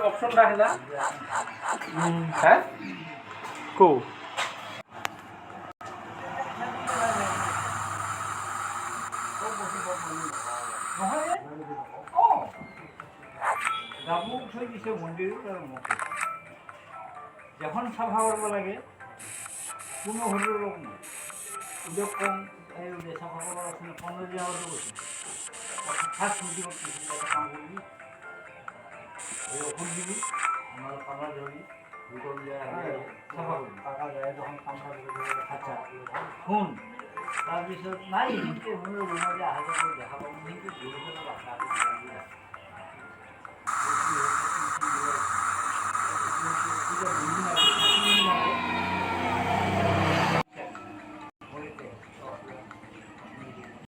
option রাখে না হ্যাঁ কো যখন সভা করবো লাগে কোনো হলেও লোক না যখন সভা করার আসলে 15 দিন আমাদের বসে ফার্স্ট মিটিং করছি কাম করবি ওষুধ দিবি আমরা কামড়া ধরি সভা করবি টাকা যায় যখন কামড়া ধরে আচ্ছা শুন তাৰপিছত নাই কিন্তু মনে মনে আহা যাব দেখা পাব কিন্তু